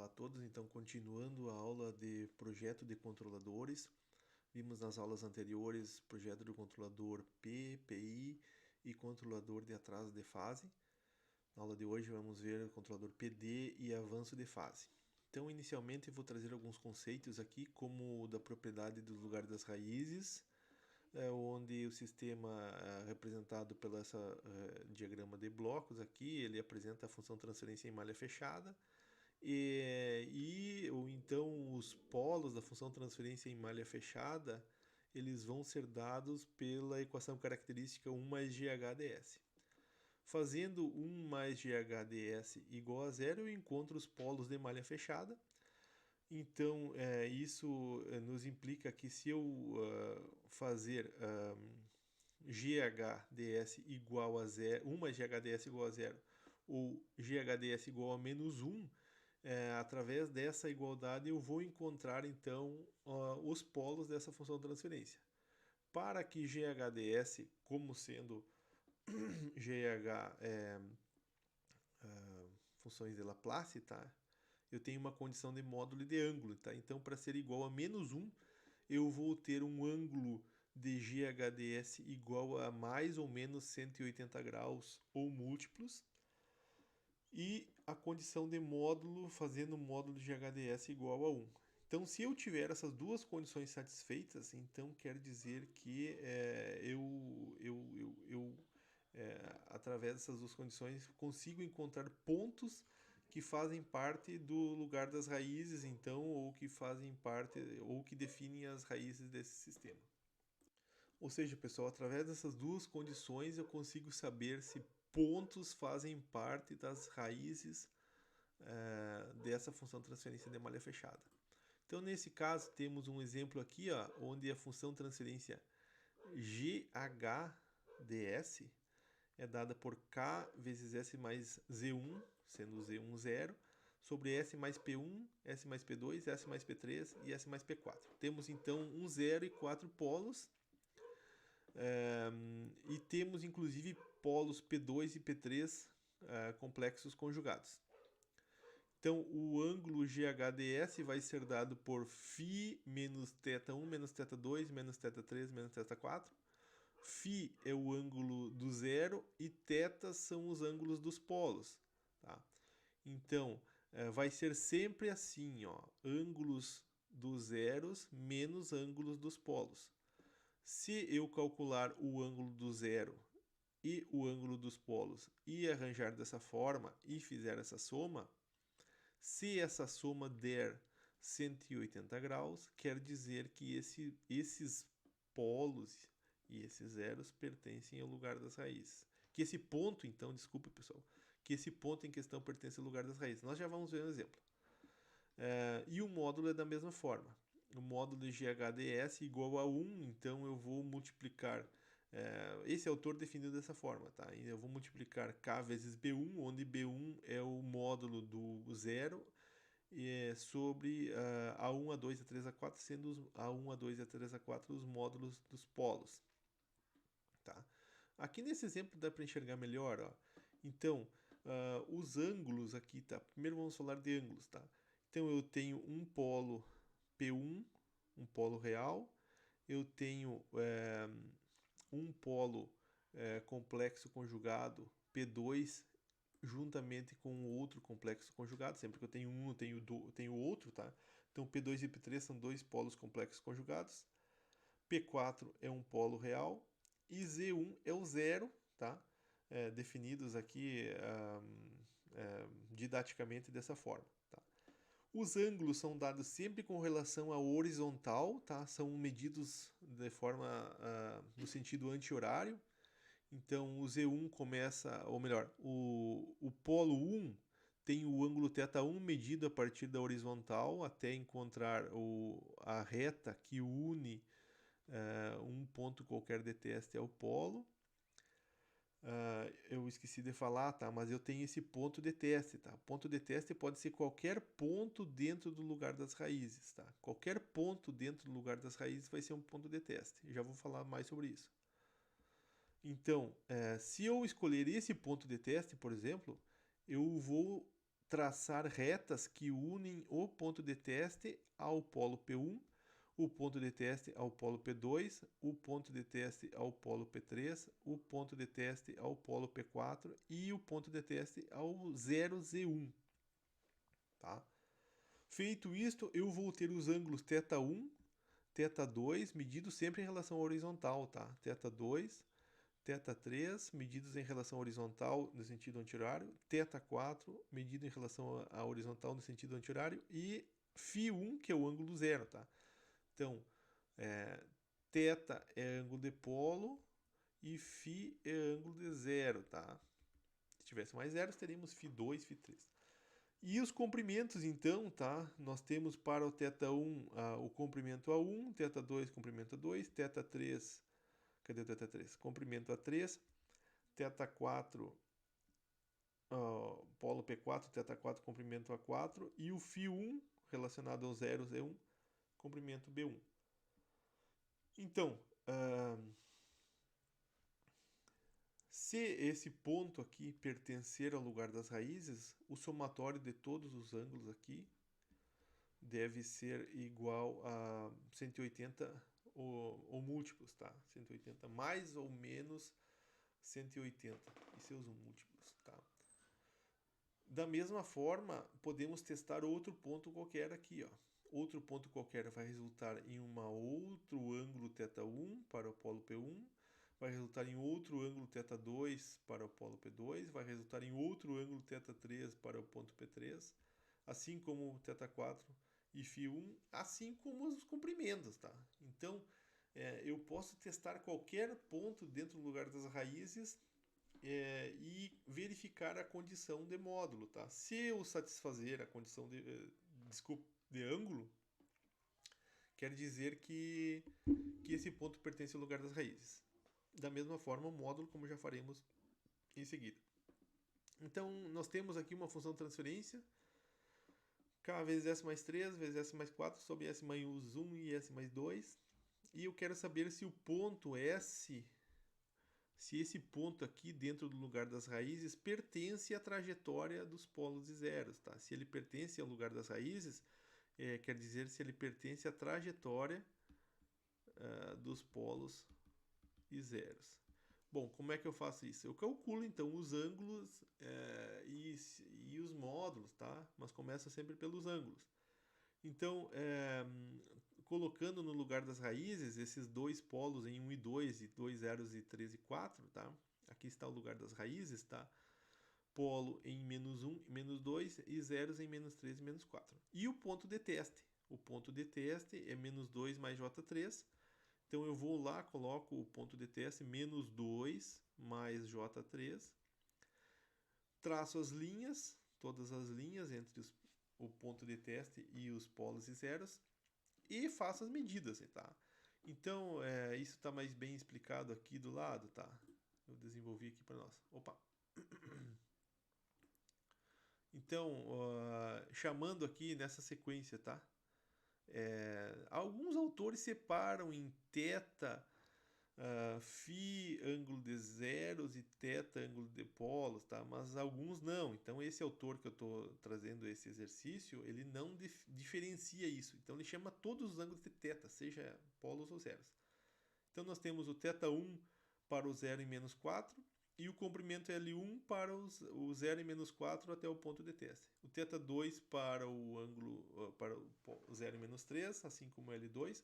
Olá a todos, então continuando a aula de projeto de controladores, vimos nas aulas anteriores projeto do controlador P, PI e controlador de atraso de fase. Na aula de hoje vamos ver o controlador PD e avanço de fase. Então inicialmente eu vou trazer alguns conceitos aqui, como o da propriedade do lugar das raízes, onde o sistema representado pelo diagrama de blocos aqui, ele apresenta a função transferência em malha fechada, ou então os polos da função transferência em malha fechada, eles vão ser dados pela equação característica 1 mais GHDS. Fazendo 1 mais GHDS igual a zero, eu encontro os polos de malha fechada. Então, isso nos implica que se eu fazer GHDS igual a zero, 1 mais GHDS igual a zero, ou GHDS igual a menos 1, através dessa igualdade eu vou encontrar então os polos dessa função de transferência. Para que GHDS, como sendo GH funções de Laplace, tá? Eu tenho uma condição de módulo e de ângulo, tá? Então, para ser igual a menos 1, eu vou ter um ângulo de GHDS igual a mais ou menos 180 graus ou múltiplos, e a condição de módulo fazendo o módulo de GHDS igual a 1. Então, se eu tiver essas duas condições satisfeitas, então quer dizer que através dessas duas condições, consigo encontrar pontos que fazem parte do lugar das raízes, então, ou que fazem parte, ou que definem as raízes desse sistema. Ou seja, pessoal, através dessas duas condições eu consigo saber se pontos fazem parte das raízes dessa função de transferência de malha fechada. Então, nesse caso, temos um exemplo aqui, ó, onde a função de transferência GHDS é dada por K vezes S mais Z1, sendo Z1 zero, sobre S mais P1, S mais P2, S mais P3 e S mais P4. Temos então um zero e 4 polos, e temos inclusive polos P2 e P3 complexos conjugados. Então, o ângulo GHDS vai ser dado por φ menos θ1 menos θ2 menos θ3 menos θ4. Φ é o ângulo do zero e θ são os ângulos dos polos. Tá? Então, vai ser sempre assim, ó, ângulos dos zeros menos ângulos dos polos. Se eu calcular o ângulo do zero e o ângulo dos polos e arranjar dessa forma e fizer essa soma, se essa soma der 180 graus, quer dizer que esses polos e esses zeros pertencem ao lugar das raízes. Que esse ponto, então, desculpa pessoal, que esse ponto em questão pertence ao lugar das raízes. Nós já vamos ver um exemplo. E o módulo é da mesma forma. O módulo de GHDS igual a 1, então eu vou multiplicar. Esse autor definiu dessa forma, tá? Eu vou multiplicar K vezes B1, onde B1 é o módulo do zero, sobre A1, A2, A3, A4, sendo A1, A2 e A3, A4 os módulos dos polos. Tá? Aqui nesse exemplo dá para enxergar melhor. Ó. Então, os ângulos aqui, tá? Primeiro vamos falar de ângulos, tá? Então eu tenho um polo P1, um polo real, eu tenho um polo complexo conjugado P2 juntamente com outro complexo conjugado, sempre que eu tenho um, eu tenho outro, tá? Então P2 e P3 são dois polos complexos conjugados, P4 é um polo real e Z1 é o zero, tá? Definidos aqui didaticamente dessa forma. Tá? Os ângulos são dados sempre com relação à horizontal, tá? São medidos de forma no sentido anti-horário. Então o Z1 começa, ou melhor, o polo 1 tem o ângulo θ1 medido a partir da horizontal até encontrar a reta que une um ponto qualquer de teste ao polo. Eu esqueci de falar, tá? Mas eu tenho esse ponto de teste, tá? Ponto de teste pode ser qualquer ponto dentro do lugar das raízes, tá? Qualquer ponto dentro do lugar das raízes vai ser um ponto de teste. Eu já vou falar mais sobre isso. Então, se eu escolher esse ponto de teste, por exemplo, eu vou traçar retas que unem o ponto de teste ao polo P1, o ponto de teste ao polo P2, o ponto de teste ao polo P3, o ponto de teste ao polo P4 e o ponto de teste ao 0Z1. Tá? Feito isto, eu vou ter os ângulos θ1, θ2, medidos sempre em relação à horizontal, tá? θ2, θ3, medidos em relação à horizontal no sentido anti-horário, θ4, medido em relação à horizontal no sentido anti-horário, e φ1, que é o ângulo zero, tá? Então, θ é ângulo de polo e φ é ângulo de zero, tá? Se tivesse mais zeros, teríamos φ2, φ3. E os comprimentos, então, tá? Nós temos para o θ1 o comprimento A1, θ2 comprimento A2, θ3, cadê o θ3? Comprimento A3, θ4, polo P4, θ4 comprimento A4 e o φ1 relacionado ao 0, Z1, comprimento B1. Então, se esse ponto aqui pertencer ao lugar das raízes, o somatório de todos os ângulos aqui deve ser igual a 180 ou múltiplos, tá? 180 mais ou menos 180 e seus múltiplos, tá? Da mesma forma, podemos testar outro ponto qualquer aqui, ó. Outro ponto qualquer vai resultar em outro ângulo θ1 para o polo P1, vai resultar em outro ângulo θ2 para o polo P2, vai resultar em outro ângulo θ3 para o ponto P3, assim como o θ4 e φ1, assim como os comprimentos, tá? Então, eu posso testar qualquer ponto dentro do lugar das raízes e verificar a condição de módulo, tá? Se eu satisfazer a condição de ângulo, quer dizer que esse ponto pertence ao lugar das raízes. Da mesma forma, o módulo, como já faremos em seguida. Então, nós temos aqui uma função de transferência, k vezes s mais 3 vezes s mais 4 sobre s mais 1 e s mais 2. E eu quero saber se o ponto S, se esse ponto aqui dentro do lugar das raízes pertence à trajetória dos polos e zeros, tá? Se ele pertence ao lugar das raízes, quer dizer se ele pertence à trajetória dos polos e zeros. Bom, como é que eu faço isso? Eu calculo então os ângulos e os módulos, tá? Mas começa sempre pelos ângulos. Então, colocando no lugar das raízes esses dois polos em 1 e 2 e 2 zeros e 3 e 4, tá? Aqui está o lugar das raízes, tá? Polo em menos 1 e menos 2 e zeros em menos 3 e menos 4. E o ponto de teste? O ponto de teste é menos 2 mais J3. Então eu vou lá, coloco o ponto de teste menos 2 mais J3. Traço as linhas, todas as linhas entre o ponto de teste e os polos e zeros e faço as medidas, tá? Então, isso está mais bem explicado aqui do lado, tá? Eu desenvolvi aqui para nós. Opa! Então, chamando aqui nessa sequência, tá? Alguns autores separam em θ, φ ângulo de zeros e θ ângulo de polos, tá? Mas alguns não. Então esse autor que eu estou trazendo esse exercício, ele não diferencia isso. Então ele chama todos os ângulos de θ, seja polos ou zeros. Então nós temos o θ1 para o 0 e menos 4 e o comprimento L1 para o 0 e menos 4 até o ponto de teste. O θ2 para o ângulo para o 0 e menos 3, assim como L2.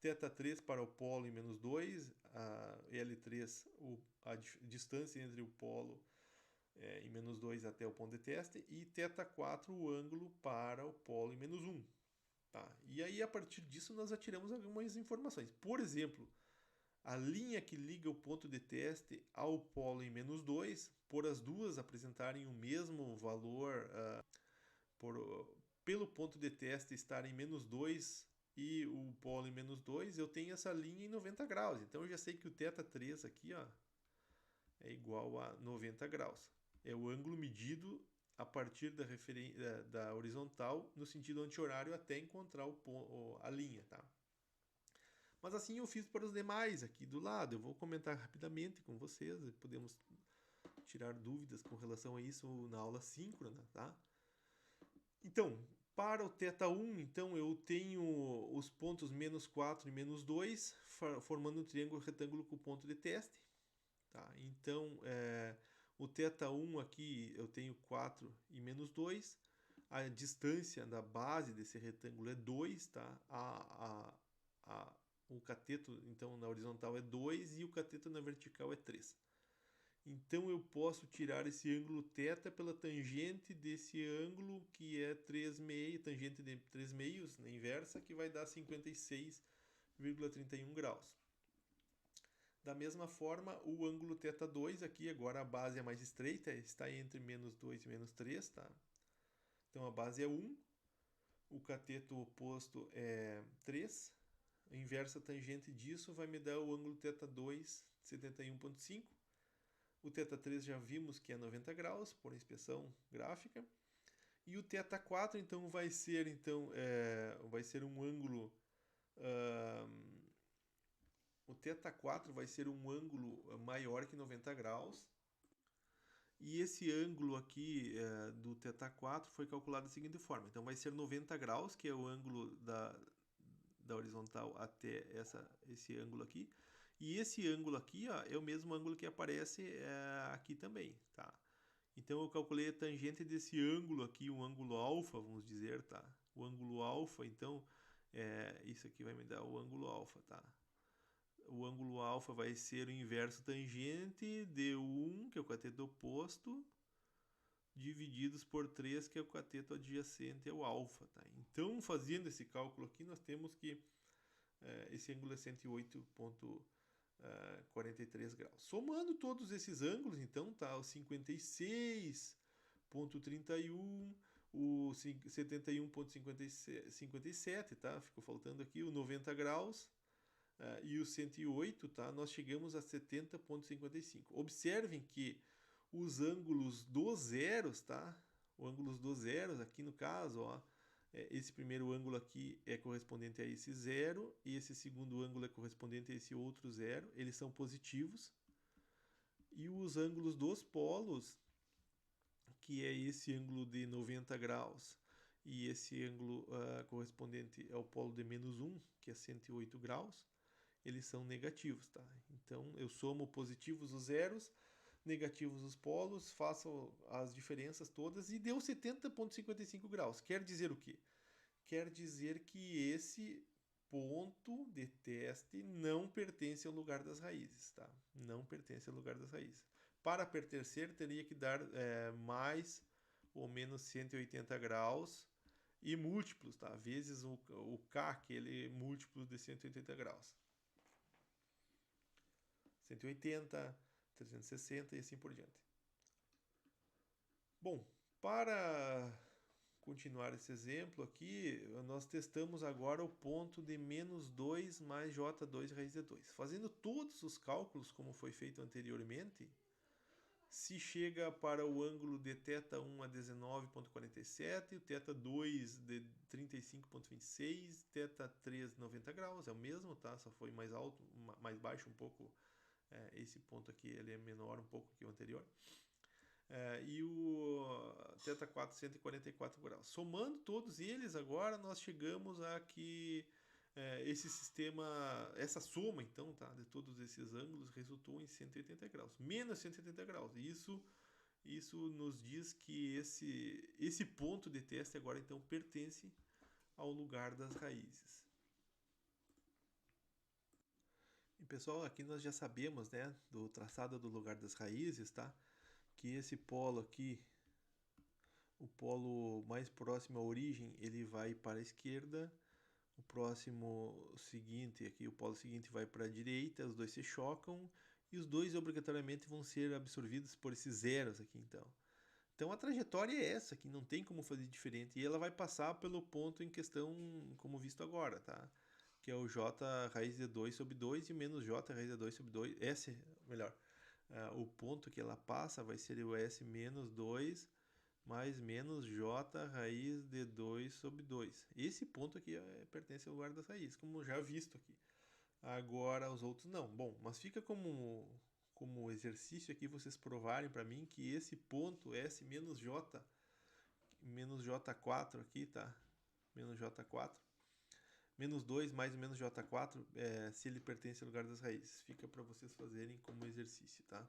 θ3 para o polo em menos 2, a L3 a distância entre o polo em menos 2 até o ponto de teste, e θ4 o ângulo para o polo em menos 1. Tá? E aí a partir disso nós atiramos algumas informações. Por exemplo, a linha que liga o ponto de teste ao polo em menos 2, por as duas apresentarem o mesmo valor, pelo ponto de teste estar em menos 2 e o polo em menos 2, eu tenho essa linha em 90 graus. Então eu já sei que o θ3 aqui, ó, é igual a 90 graus. É o ângulo medido a partir da horizontal no sentido anti-horário até encontrar a linha, tá? Mas assim eu fiz para os demais aqui do lado. Eu vou comentar rapidamente com vocês e podemos tirar dúvidas com relação a isso na aula síncrona, tá? Então, para o θ1, então, eu tenho os pontos menos 4 e menos 2, formando um triângulo retângulo com ponto de teste. Tá? Então, o θ1 aqui eu tenho 4 e menos 2. A distância da base desse retângulo é 2, tá? O cateto, então, na horizontal é 2 e o cateto na vertical é 3. Então eu posso tirar esse ângulo θ pela tangente desse ângulo que é 3 meios, tangente de 3 meios, na inversa, que vai dar 56,31 graus. Da mesma forma, o ângulo θ2 aqui, agora a base é mais estreita, está entre menos 2 e menos 3, tá? Então a base é 1, o cateto oposto é 3, a inversa tangente disso vai me dar o ângulo θ2, 71,5. O θ3 já vimos que é 90 graus, por inspeção gráfica. E o θ4 então vai ser um ângulo o θ4 vai ser um ângulo maior que 90 graus. E esse ângulo aqui do θ4 foi calculado da seguinte forma. Então vai ser 90 graus, que é o ângulo da horizontal até esse ângulo aqui. E esse ângulo aqui, ó, é o mesmo ângulo que aparece aqui também, tá? Então eu calculei a tangente desse ângulo aqui, um ângulo alfa, vamos dizer, tá? O ângulo alfa, então, isso aqui vai me dar o ângulo alfa, tá? O ângulo alfa vai ser o inverso tangente de 1, que é o cateto oposto, divididos por 3, que é o cateto adjacente ao alfa, tá? Então, fazendo esse cálculo aqui, nós temos que esse ângulo é 108,43 graus. Somando todos esses ângulos, então, tá o 56,31, o 71,57, tá? Ficou faltando aqui o 90 graus e o 108, tá? Nós chegamos a 70,55. Observem que os ângulos dos zeros, tá? Os ângulos dos zeros, aqui no caso, ó, esse primeiro ângulo aqui é correspondente a esse zero e esse segundo ângulo é correspondente a esse outro zero. Eles são positivos. E os ângulos dos polos, que é esse ângulo de 90 graus e esse ângulo correspondente ao polo de menos 1, que é 108 graus, eles são negativos, tá? Então eu somo positivos os zeros, negativos os polos, faço as diferenças todas e deu 70,55 graus. Quer dizer o quê? Quer dizer que esse ponto de teste não pertence ao lugar das raízes, tá? Não pertence ao lugar das raízes. Para pertencer, teria que dar mais ou menos 180 graus e múltiplos, tá? Vezes o K, aquele múltiplo de 180 graus. 180, 360 e assim por diante. Bom, para continuar esse exemplo aqui, nós testamos agora o ponto de menos 2 mais J2 raiz de 2. Fazendo todos os cálculos como foi feito anteriormente, se chega para o ângulo de θ1 a 19,47, o θ2 de 35,26, θ3 90 graus, é o mesmo, tá? Só foi mais alto, mais baixo um pouco. Esse ponto aqui ele é menor um pouco que o anterior. E o θ4 144 graus. Somando todos eles, agora nós chegamos a que esse sistema, essa soma então, tá, de todos esses ângulos resultou em 180 graus, menos 180 graus. Isso nos diz que esse ponto de teste agora então pertence ao lugar das raízes. E pessoal, aqui nós já sabemos, né, do traçado do lugar das raízes, tá? Que esse polo aqui, o polo mais próximo à origem, ele vai para a esquerda, o próximo seguinte, aqui o polo seguinte vai para a direita, os dois se chocam e os dois obrigatoriamente vão ser absorvidos por esses zeros aqui então. Então a trajetória é essa, que não tem como fazer diferente, e ela vai passar pelo ponto em questão como visto agora, tá? Que é o j raiz de 2 sobre 2 e menos j raiz de 2 sobre 2, o ponto que ela passa vai ser o S menos 2 mais menos J raiz de 2 sobre 2. Esse ponto aqui pertence ao lugar das raízes, como já visto aqui. Agora os outros não. Bom, mas fica como exercício aqui vocês provarem para mim que esse ponto S menos J menos J4 aqui, tá? Menos J4. Menos 2 mais o menos J4, se ele pertence ao lugar das raízes. Fica para vocês fazerem como exercício, tá?